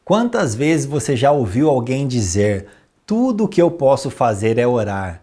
Quantas vezes você já ouviu alguém dizer: tudo o que eu posso fazer é orar?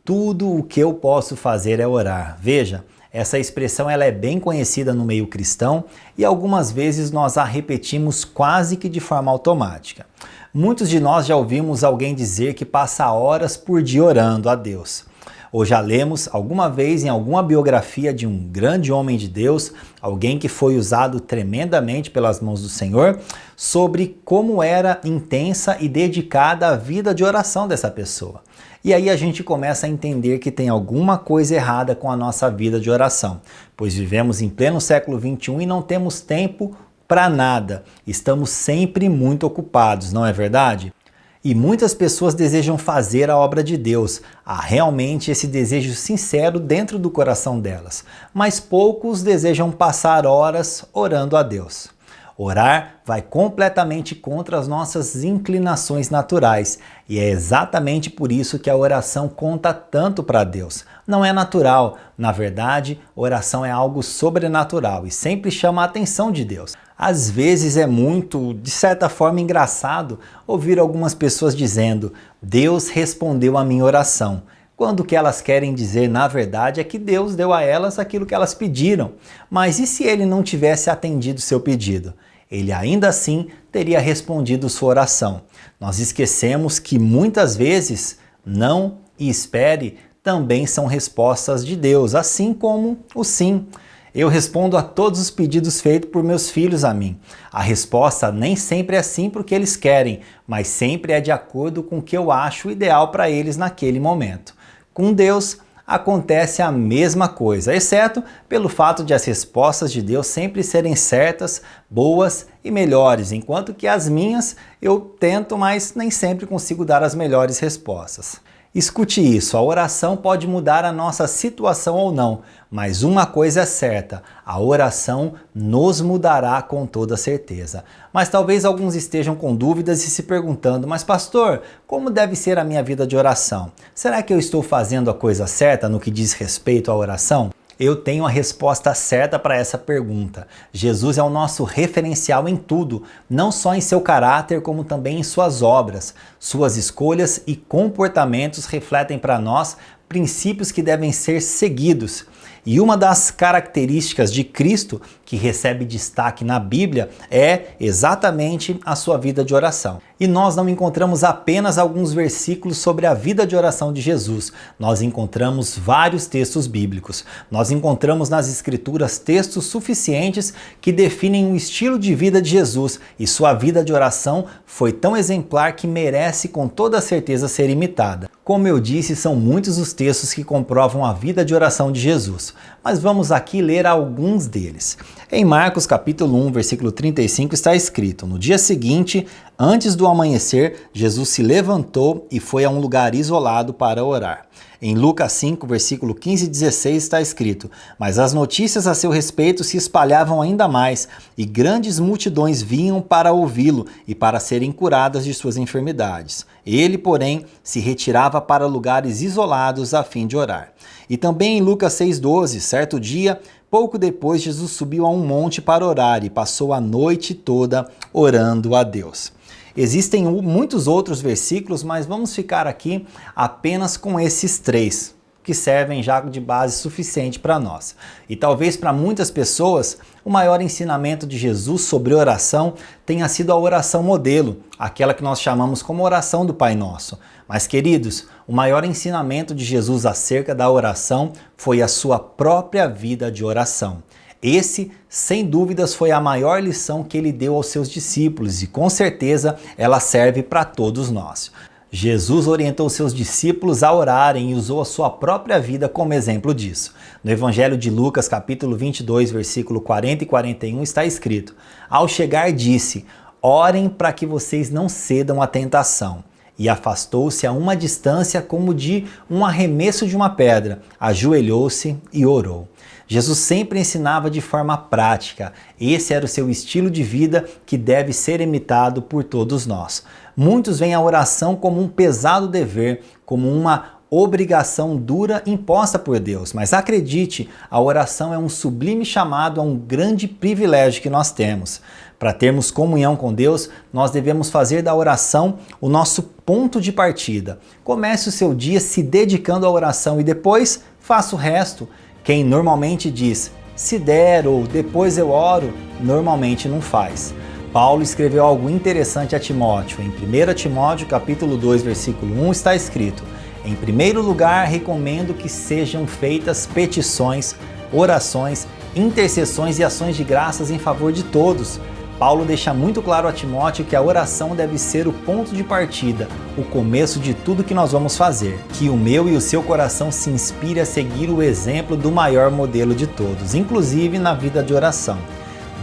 Tudo o que eu posso fazer é orar. Veja, essa expressão ela é bem conhecida no meio cristão e algumas vezes nós a repetimos quase que de forma automática. Muitos de nós já ouvimos alguém dizer que passa horas por dia orando a Deus. Ou já lemos alguma vez em alguma biografia de um grande homem de Deus, alguém que foi usado tremendamente pelas mãos do Senhor, sobre como era intensa e dedicada a vida de oração dessa pessoa. E aí a gente começa a entender que tem alguma coisa errada com a nossa vida de oração, pois vivemos em pleno século XXI e não temos tempo para nada. Estamos sempre muito ocupados, não é verdade? E muitas pessoas desejam fazer a obra de Deus, há realmente esse desejo sincero dentro do coração delas, mas poucos desejam passar horas orando a Deus. Orar vai completamente contra as nossas inclinações naturais e é exatamente por isso que a oração conta tanto para Deus. Não é natural, na verdade, oração é algo sobrenatural e sempre chama a atenção de Deus. Às vezes é muito, de certa forma, engraçado ouvir algumas pessoas dizendo: Deus respondeu a minha oração. Quando o que elas querem dizer, na verdade, é que Deus deu a elas aquilo que elas pediram. Mas e se Ele não tivesse atendido seu pedido? Ele ainda assim teria respondido sua oração. Nós esquecemos que muitas vezes não e espere também são respostas de Deus, assim como o sim. Eu respondo a todos os pedidos feitos por meus filhos a mim. A resposta nem sempre é sim porque eles querem, mas sempre é de acordo com o que eu acho ideal para eles naquele momento. Com Deus acontece a mesma coisa, exceto pelo fato de as respostas de Deus sempre serem certas, boas e melhores, enquanto que as minhas eu tento, mas nem sempre consigo dar as melhores respostas. Escute isso, a oração pode mudar a nossa situação ou não, mas uma coisa é certa, a oração nos mudará com toda certeza. Mas talvez alguns estejam com dúvidas e se perguntando: mas pastor, como deve ser a minha vida de oração? Será que eu estou fazendo a coisa certa no que diz respeito à oração? Eu tenho a resposta certa para essa pergunta. Jesus é o nosso referencial em tudo, não só em seu caráter, como também em suas obras. Suas escolhas e comportamentos refletem para nós princípios que devem ser seguidos. E uma das características de Cristo que recebe destaque na Bíblia é exatamente a sua vida de oração. E nós não encontramos apenas alguns versículos sobre a vida de oração de Jesus. Nós encontramos vários textos bíblicos. Nós encontramos nas Escrituras textos suficientes que definem o estilo de vida de Jesus, e sua vida de oração foi tão exemplar que merece com toda certeza ser imitada. Como eu disse, são muitos os textos que comprovam a vida de oração de Jesus, mas vamos aqui ler alguns deles. Em Marcos capítulo 1, versículo 35 está escrito: no dia seguinte, antes do amanhecer, Jesus se levantou e foi a um lugar isolado para orar. Em Lucas 5, versículo 15 e 16 está escrito: mas as notícias a seu respeito se espalhavam ainda mais, e grandes multidões vinham para ouvi-lo e para serem curadas de suas enfermidades. Ele, porém, se retirava para lugares isolados a fim de orar. E também em Lucas 6,12, certo dia, pouco depois, Jesus subiu a um monte para orar e passou a noite toda orando a Deus. Existem muitos outros versículos, mas vamos ficar aqui apenas com esses três, que servem já de base suficiente para nós. E talvez para muitas pessoas, o maior ensinamento de Jesus sobre oração tenha sido a oração modelo, aquela que nós chamamos como oração do Pai Nosso. Mas, queridos, o maior ensinamento de Jesus acerca da oração foi a sua própria vida de oração. Esse, sem dúvidas, foi a maior lição que ele deu aos seus discípulos e com certeza ela serve para todos nós. Jesus orientou seus discípulos a orarem e usou a sua própria vida como exemplo disso. No Evangelho de Lucas, capítulo 22, versículo 40 e 41, está escrito: ao chegar disse: orem para que vocês não cedam à tentação. E afastou-se a uma distância como de um arremesso de uma pedra, ajoelhou-se e orou. Jesus sempre ensinava de forma prática. Esse era o seu estilo de vida que deve ser imitado por todos nós. Muitos veem a oração como um pesado dever, como uma obrigação dura imposta por Deus. Mas acredite, a oração é um sublime chamado a um grande privilégio que nós temos. Para termos comunhão com Deus, nós devemos fazer da oração o nosso ponto de partida. Comece o seu dia se dedicando à oração e depois faça o resto. Quem normalmente diz, se der ou depois eu oro, normalmente não faz. Paulo escreveu algo interessante a Timóteo. Em 1 Timóteo, capítulo 2, versículo 1, está escrito: em primeiro lugar, recomendo que sejam feitas petições, orações, intercessões e ações de graças em favor de todos. Paulo deixa muito claro a Timóteo que a oração deve ser o ponto de partida, o começo de tudo que nós vamos fazer. Que o meu e o seu coração se inspire a seguir o exemplo do maior modelo de todos, inclusive na vida de oração.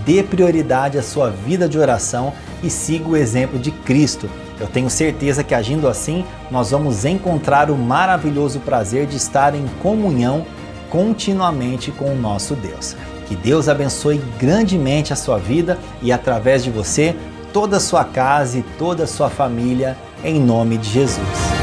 Dê prioridade à sua vida de oração e siga o exemplo de Cristo. Eu tenho certeza que agindo assim, nós vamos encontrar o maravilhoso prazer de estar em comunhão continuamente com o nosso Deus. Que Deus abençoe grandemente a sua vida e, através de você, toda a sua casa e toda a sua família, em nome de Jesus.